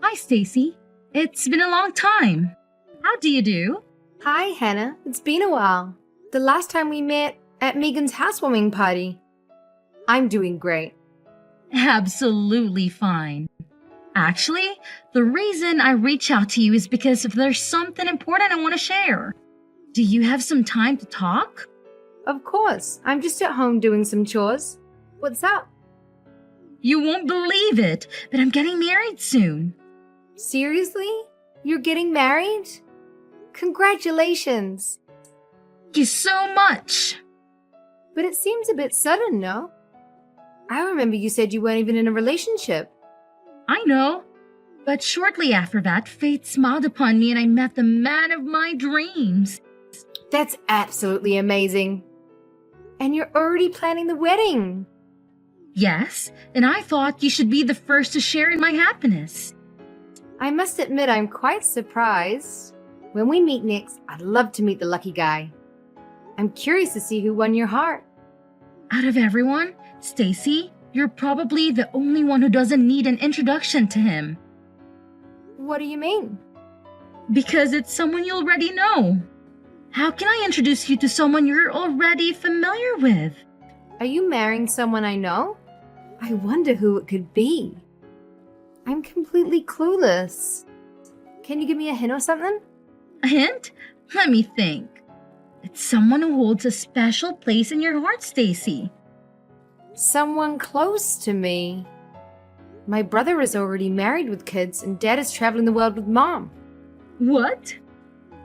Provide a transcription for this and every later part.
Hi, Stacy. It's been a long time. How do you do? Hi, Hannah. It's been a while. The last time we met at Megan's housewarming party. I'm doing great. Absolutely fine. Actually, the reason I reach out to you is because there's something important I want to share. Do you have some time to talk? Of course, I'm just at home doing some chores. What's up? You won't believe it, but I'm getting married soon. Seriously? You're getting married? Congratulations! Thank you so much. But it seems a bit sudden, no? I remember you said you weren't even in a relationship. I know. But shortly after that, fate smiled upon me and I met the man of my dreams. That's absolutely amazing. And you're already planning the wedding. Yes, and I thought you should be the first to share in my happiness. I must admit I'm quite surprised. When we meet next, I'd love to meet the lucky guy. I'm curious to see who won your heart. Out of everyone, Stacy, you're probably the only one who doesn't need an introduction to him. What do you mean? Because it's someone you already know. How can I introduce you to someone you're already familiar with? Are you marrying someone I know? I wonder who it could be. I'm completely clueless. Can you give me a hint or something? A hint? Let me think. It's someone who holds a special place in your heart, Stacy. Someone close to me. My brother is already married with kids and Dad is traveling the world with Mom. What?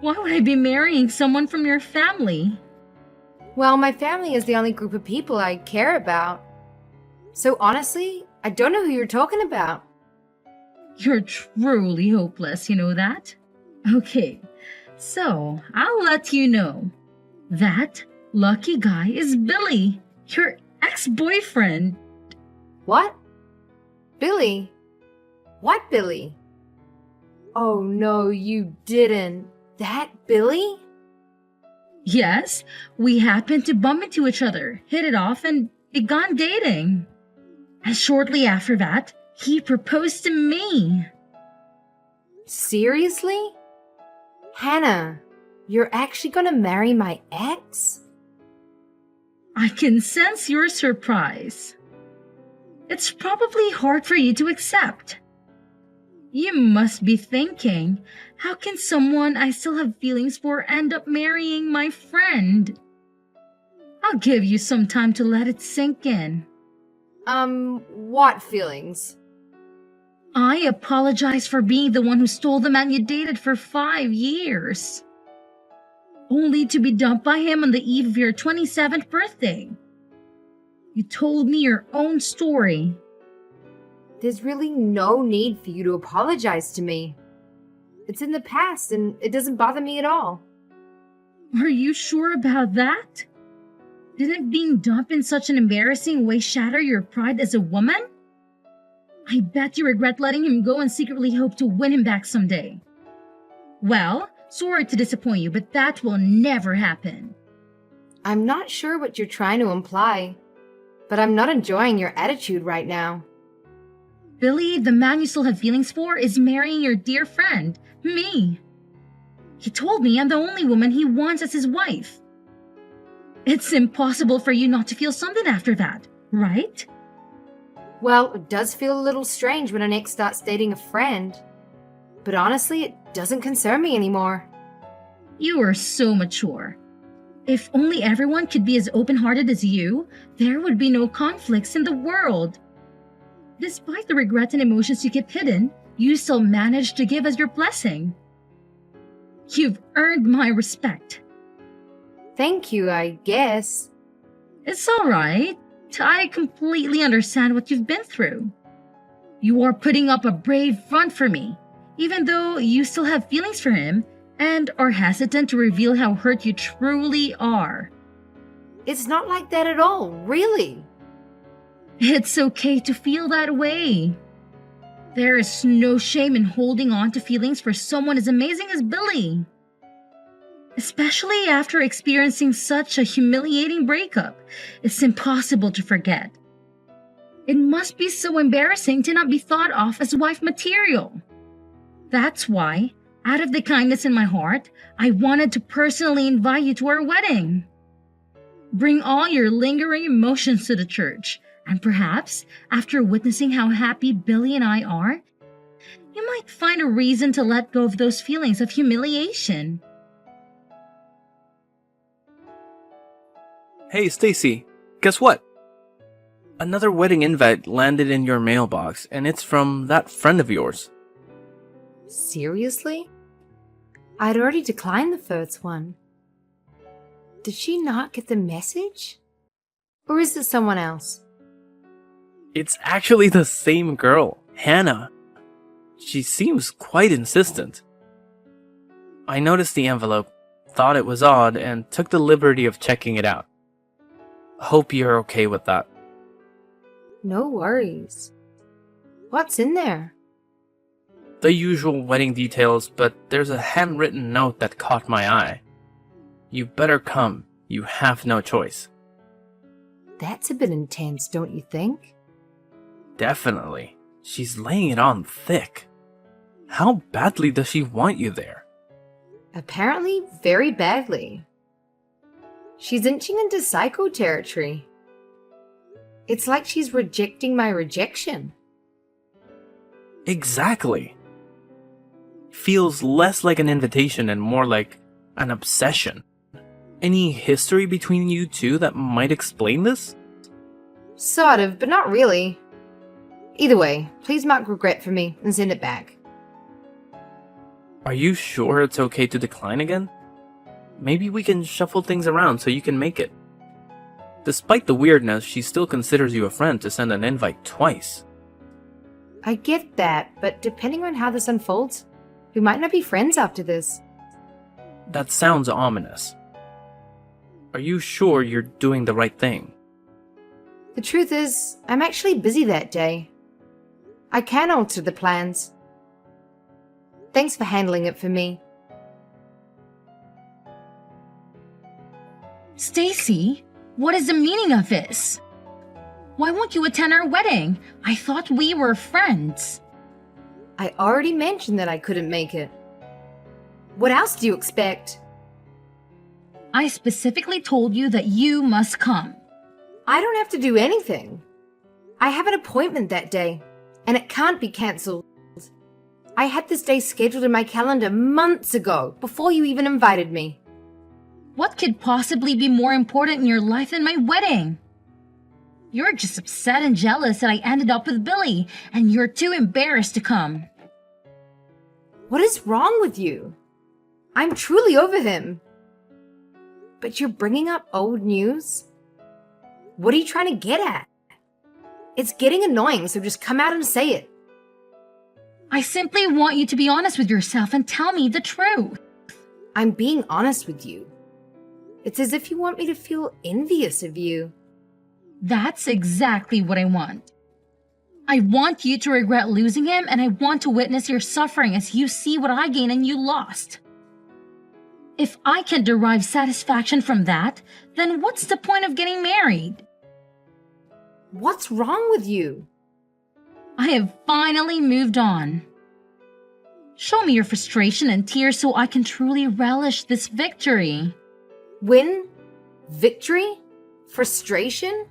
Why would I be marrying someone from your family? Well, my family is the only group of people I care about. So honestly, I don't know who you're talking about. You're truly hopeless, you know that? Okay, so I'll let you know. That lucky guy is Billy, your ex-boyfriend. What? Billy? What Billy? Oh no, you didn't. That Billy? Yes, we happened to bump into each other, hit it off, and began dating. And shortly after that, he proposed to me. Seriously? Hannah, you're actually gonna marry my ex? I can sense your surprise. It's probably hard for you to accept. You must be thinking, how can someone I still have feelings for end up marrying my friend? I'll give you some time to let it sink in. What feelings? I apologize for being the one who stole the man you dated for 5 years. Only to be dumped by him on the eve of your 27th birthday. You told me your own story. There's really no need for you to apologize to me. It's in the past and it doesn't bother me at all. Are you sure about that? Didn't being dumped in such an embarrassing way shatter your pride as a woman? I bet you regret letting him go and secretly hope to win him back someday. Well, sorry to disappoint you, but that will never happen. I'm not sure what you're trying to imply, but I'm not enjoying your attitude right now. Billy, the man you still have feelings for, is marrying your dear friend, me. He told me I'm the only woman he wants as his wife. It's impossible for you not to feel something after that, right? Well, it does feel a little strange when an ex starts dating a friend. But honestly, it doesn't concern me anymore. You are so mature. If only everyone could be as open-hearted as you, there would be no conflicts in the world. Despite the regret and emotions you keep hidden, you still managed to give us your blessing. You've earned my respect. Thank you, I guess. It's all right. I completely understand what you've been through. You are putting up a brave front for me, even though you still have feelings for him and are hesitant to reveal how hurt you truly are. It's not like that at all, really. It's okay to feel that way. There is no shame in holding on to feelings for someone as amazing as Billy. Especially after experiencing such a humiliating breakup, it's impossible to forget. It must be so embarrassing to not be thought of as wife material. That's why, out of the kindness in my heart, I wanted to personally invite you to our wedding. Bring all your lingering emotions to the church, and perhaps, after witnessing how happy Billy and I are, you might find a reason to let go of those feelings of humiliation. Hey, Stacy, guess what? Another wedding invite landed in your mailbox, and it's from that friend of yours. Seriously? I'd already declined the first one. Did she not get the message? Or is it someone else? It's actually the same girl, Hannah. She seems quite insistent. I noticed the envelope, thought it was odd, and took the liberty of checking it out. Hope you're okay with that. No worries. What's in there? The usual wedding details, but there's a handwritten note that caught my eye. You better come. You have no choice. That's a bit intense, don't you think? Definitely. She's laying it on thick. How badly does she want you there? Apparently, very badly. She's inching into psycho territory. It's like she's rejecting my rejection. Exactly. Feels less like an invitation and more like an obsession. Any history between you two that might explain this? Sort of, but not really. Either way, please mark regret for me and send it back. Are you sure it's okay to decline again? Maybe we can shuffle things around so you can make it. Despite the weirdness, she still considers you a friend to send an invite twice. I get that, but depending on how this unfolds, we might not be friends after this. That sounds ominous. Are you sure you're doing the right thing? The truth is, I'm actually busy that day. I can alter the plans. Thanks for handling it for me. Stacy, what is the meaning of this? Why won't you attend our wedding? I thought we were friends. I already mentioned that I couldn't make it. What else do you expect? I specifically told you that you must come. I don't have to do anything. I have an appointment that day, and it can't be cancelled. I had this day scheduled in my calendar months ago, before you even invited me. What could possibly be more important in your life than my wedding? You're just upset and jealous that I ended up with Billy, and you're too embarrassed to come. What is wrong with you? I'm truly over him. But you're bringing up old news? What are you trying to get at? It's getting annoying, so just come out and say it. I simply want you to be honest with yourself and tell me the truth. I'm being honest with you. It's as if you want me to feel envious of you. That's exactly what I want. I want you to regret losing him, and I want to witness your suffering as you see what I gained and you lost. If I can derive satisfaction from that, then what's the point of getting married? What's wrong with you? I have finally moved on. Show me your frustration and tears so I can truly relish this victory. Win? Victory? Frustration?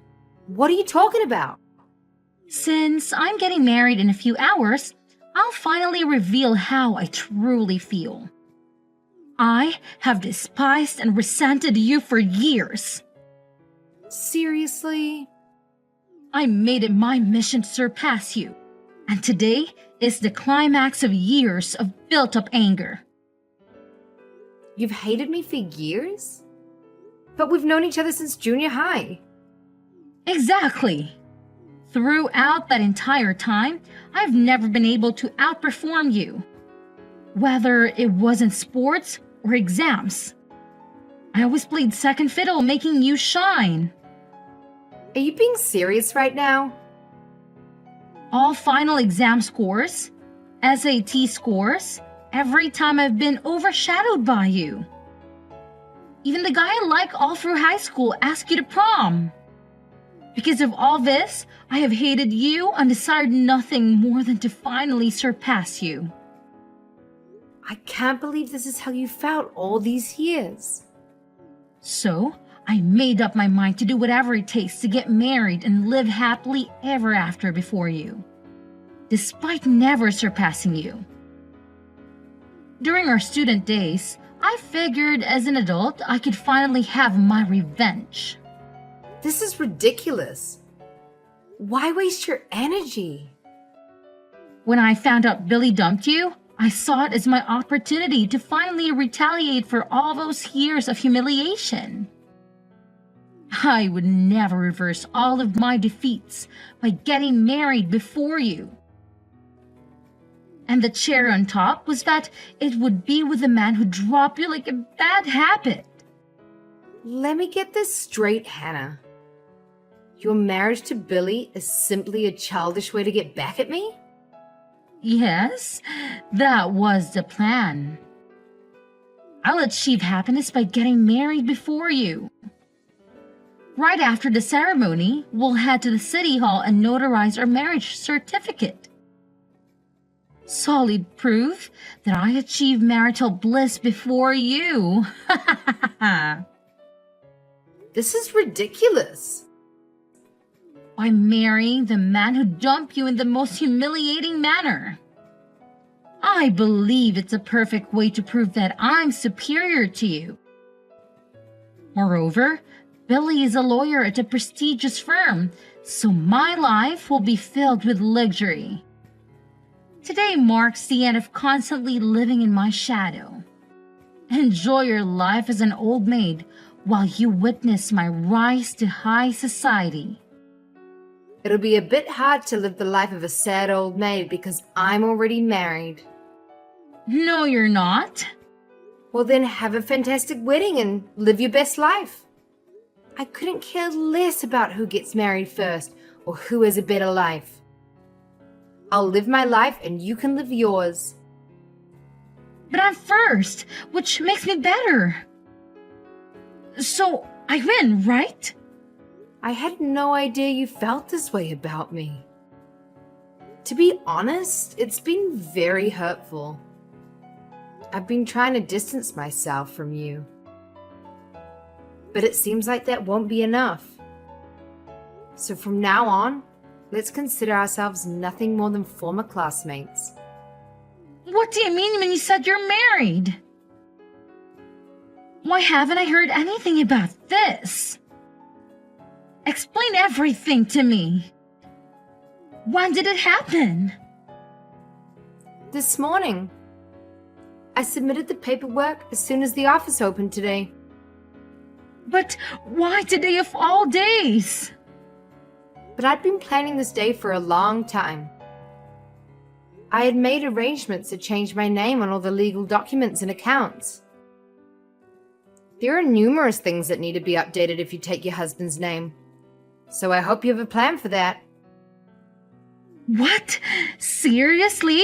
What are you talking about? Since I'm getting married in a few hours, I'll finally reveal how I truly feel. I have despised and resented you for years. Seriously? I made it my mission to surpass you, and today is the climax of years of built-up anger. You've hated me for years? But we've known each other since junior high. Exactly. Throughout that entire time, I've never been able to outperform you. Whether it was in sports or exams. I always played second fiddle, making you shine. Are you being serious right now? All final exam scores, SAT scores, every time I've been overshadowed by you. Even the guy I like all through high school asked you to prom. Because of all this, I have hated you and desired nothing more than to finally surpass you. I can't believe this is how you felt all these years. So, I made up my mind to do whatever it takes to get married and live happily ever after before you, despite never surpassing you. During our student days, I figured as an adult I could finally have my revenge. This is ridiculous. Why waste your energy? When I found out Billy dumped you, I saw it as my opportunity to finally retaliate for all those years of humiliation. I would never reverse all of my defeats by getting married before you. And the cherry on top was that it would be with a man who dropped you like a bad habit. Let me get this straight, Hannah. Your marriage to Billy is simply a childish way to get back at me? Yes, that was the plan. I'll achieve happiness by getting married before you. Right after the ceremony, we'll head to the city hall and notarize our marriage certificate. Solid proof that I achieved marital bliss before you. This is ridiculous. By marrying the man who dumped you in the most humiliating manner. I believe it's a perfect way to prove that I'm superior to you. Moreover, Billy is a lawyer at a prestigious firm, so my life will be filled with luxury. Today marks the end of constantly living in my shadow. Enjoy your life as an old maid while you witness my rise to high society. It'll be a bit hard to live the life of a sad old maid because I'm already married. No, you're not. Well, then have a fantastic wedding and live your best life. I couldn't care less about who gets married first or who has a better life. I'll live my life and you can live yours. But I'm first, which makes me better. So I win, right? I had no idea you felt this way about me. To be honest, it's been very hurtful. I've been trying to distance myself from you. But it seems like that won't be enough. So from now on, let's consider ourselves nothing more than former classmates. What do you mean when you said you're married? Why haven't I heard anything about this? Explain everything to me. When did it happen? This morning. I submitted the paperwork as soon as the office opened today. But why today of all days? But I'd been planning this day for a long time. I had made arrangements to change my name on all the legal documents and accounts. There are numerous things that need to be updated if you take your husband's name. So I hope you have a plan for that. What? Seriously?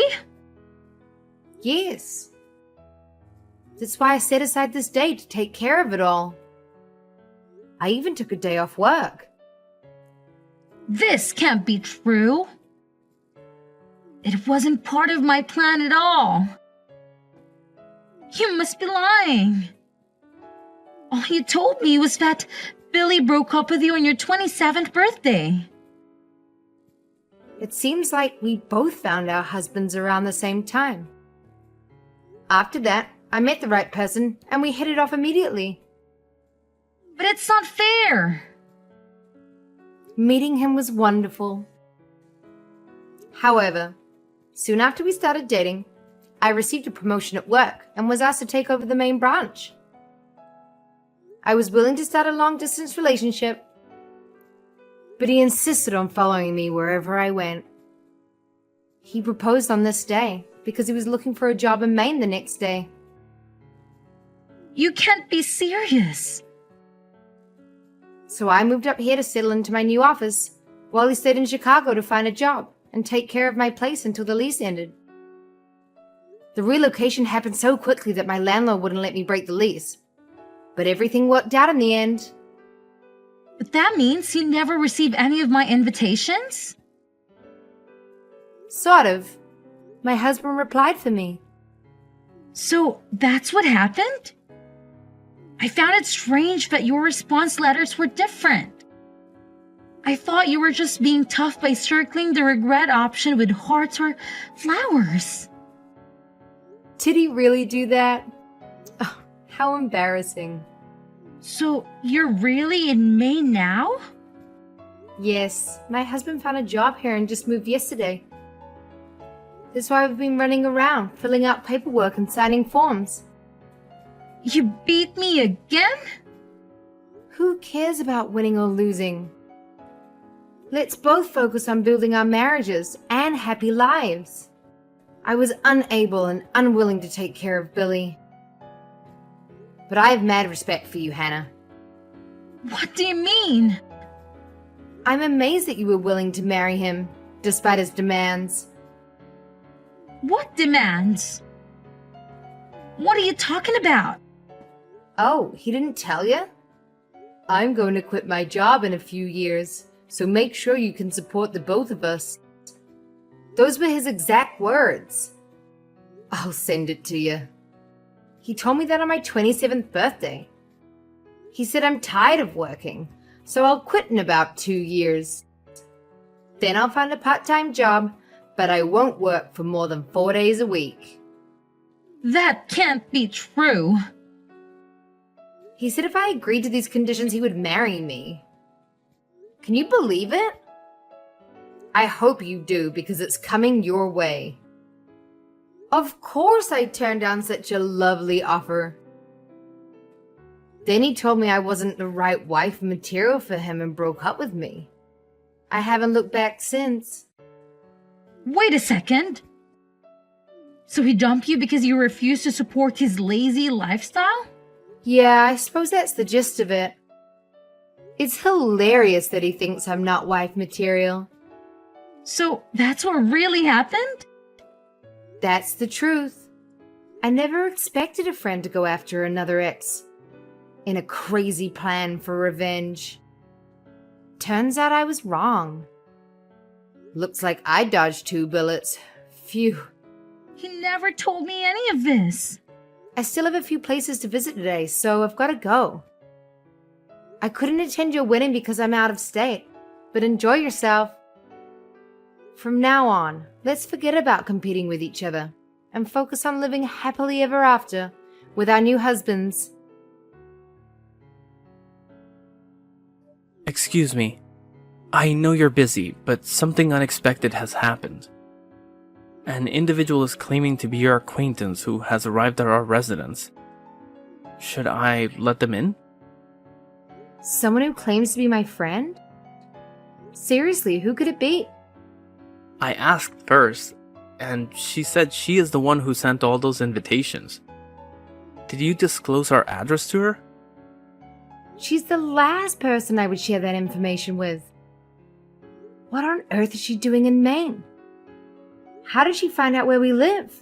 Yes. That's why I set aside this day to take care of it all. I even took a day off work. This can't be true. It wasn't part of my plan at all. You must be lying. All you told me was that Billy broke up with you on your 27th birthday. It seems like we both found our husbands around the same time. After that, I met the right person and we hit it off immediately. But it's not fair. Meeting him was wonderful. However, soon after we started dating, I received a promotion at work and was asked to take over the main branch. I was willing to start a long-distance relationship, but he insisted on following me wherever I went. He proposed on this day because he was looking for a job in Maine the next day. You can't be serious. So I moved up here to settle into my new office while he stayed in Chicago to find a job and take care of my place until the lease ended. The relocation happened so quickly that my landlord wouldn't let me break the lease. But everything worked out in the end. But that means you never receive any of my invitations? Sort of. My husband replied for me. So that's what happened? I found it strange that your response letters were different. I thought you were just being tough by circling the regret option with hearts or flowers. Did he really do that? Oh, how embarrassing. So you're really in Maine now? Yes, my husband found a job here and just moved yesterday. That's why I've been running around, filling out paperwork and signing forms. You beat me again? Who cares about winning or losing? Let's both focus on building our marriages and happy lives. I was unable and unwilling to take care of Billy. But I have mad respect for you, Hannah. What do you mean? I'm amazed that you were willing to marry him, despite his demands. What demands? What are you talking about? Oh, he didn't tell you? I'm going to quit my job in a few years, so make sure you can support the both of us. Those were his exact words. I'll send it to you. He told me that on my 27th birthday. He said I'm tired of working, so I'll quit in about 2 years. Then I'll find a part-time job, but I won't work for more than 4 days a week. That can't be true. He said if I agreed to these conditions, he would marry me. Can you believe it? I hope you do, because it's coming your way. Of course I turned down such a lovely offer. Then he told me I wasn't the right wife material for him and broke up with me. I haven't looked back since. Wait a second. So he dumped you because you refused to support his lazy lifestyle? Yeah, I suppose that's the gist of it. It's hilarious that he thinks I'm not wife material. So that's what really happened? That's the truth. I never expected a friend to go after another ex in a crazy plan for revenge. Turns out I was wrong. Looks like I dodged 2 bullets. Phew. He never told me any of this. I still have a few places to visit today, so I've got to go. I couldn't attend your wedding because I'm out of state, but enjoy yourself. From now on, let's forget about competing with each other and focus on living happily ever after with our new husbands. Excuse me. I know you're busy, but something unexpected has happened. An individual is claiming to be your acquaintance who has arrived at our residence. Should I let them in? Someone who claims to be my friend? Seriously, who could it be? I asked first, and she said she is the one who sent all those invitations. Did you disclose our address to her? She's the last person I would share that information with. What on earth is she doing in Maine? How did she find out where we live?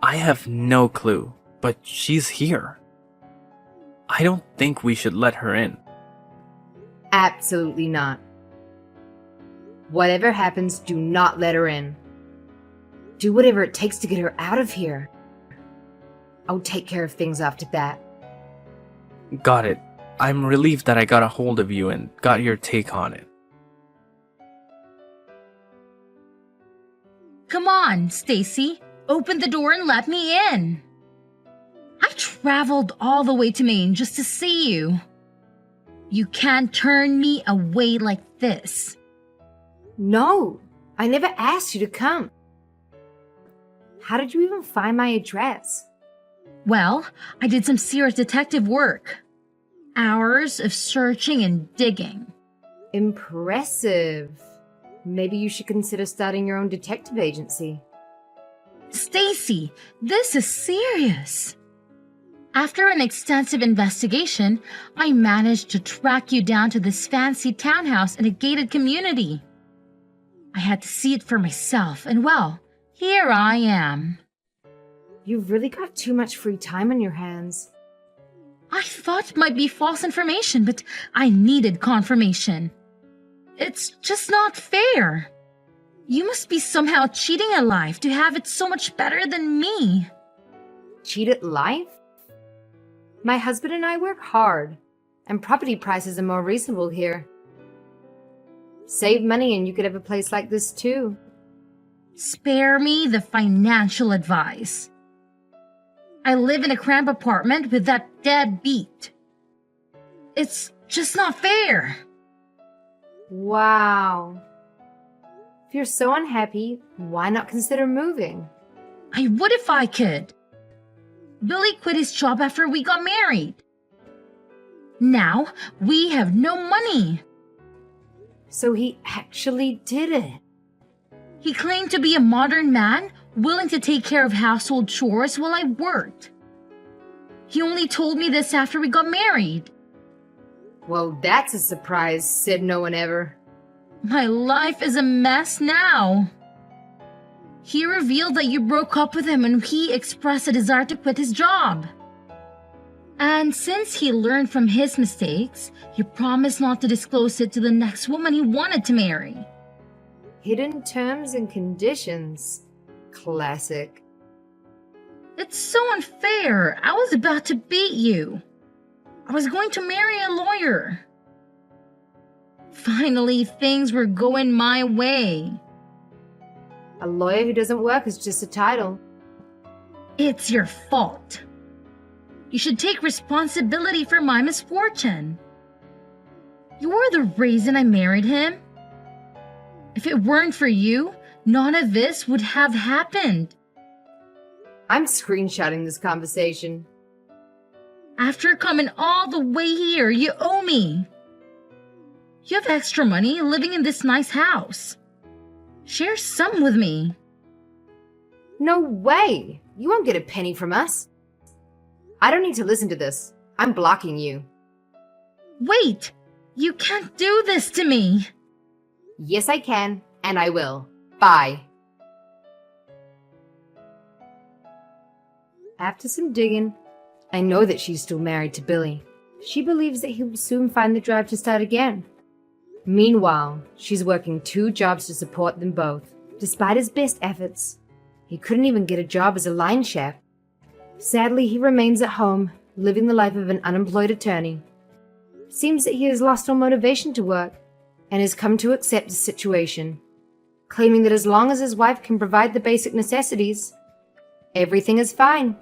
I have no clue, but she's here. I don't think we should let her in. Absolutely not. Whatever happens, do not let her in. Do whatever it takes to get her out of here. I'll take care of things after that. Got it. I'm relieved that I got a hold of you and got your take on it. Come on, Stacy. Open the door and let me in. I traveled all the way to Maine just to see you. You can't turn me away like this. No, I never asked you to come. How did you even find my address? Well, I did some serious detective work. Hours of searching and digging. Impressive. Maybe you should consider starting your own detective agency. Stacy, this is serious. After an extensive investigation, I managed to track you down to this fancy townhouse in a gated community. I had to see it for myself, and well, here I am. You've really got too much free time on your hands. I thought it might be false information, but I needed confirmation. It's just not fair. You must be somehow cheating at life to have it so much better than me. cheat at life? My husband and I work hard, and property prices are more reasonable here. Save money and you could have a place like this too. Spare me the financial advice. I live in a cramped apartment with that deadbeat. It's just not fair. Wow. If you're so unhappy, why not consider moving? I would if I could. Billy quit his job after we got married. Now we have no money. So he actually did it. He claimed to be a modern man, willing to take care of household chores while I worked. He only told me this after we got married. Well, that's a surprise, said no one ever. My life is a mess now. He revealed that you broke up with him and he expressed a desire to quit his job. And since he learned from his mistakes, you promised not to disclose it to the next woman he wanted to marry. Hidden terms and conditions. Classic. It's so unfair. I was about to beat you. I was going to marry a lawyer. Finally, things were going my way. A lawyer who doesn't work is just a title. It's your fault. You should take responsibility for my misfortune. You're the reason I married him. If it weren't for you, none of this would have happened. I'm screenshotting this conversation. After coming all the way here, you owe me. You have extra money living in this nice house. Share some with me. No way! You won't get a penny from us. I don't need to listen to this. I'm blocking you. Wait! You can't do this to me! Yes, I can, and I will. Bye. After some digging, I know that she's still married to Billy. She believes that he will soon find the drive to start again. Meanwhile, she's working 2 jobs to support them both. Despite his best efforts, he couldn't even get a job as a line chef. Sadly, he remains at home, living the life of an unemployed attorney. Seems that he has lost all motivation to work and has come to accept the situation, claiming that as long as his wife can provide the basic necessities, everything is fine.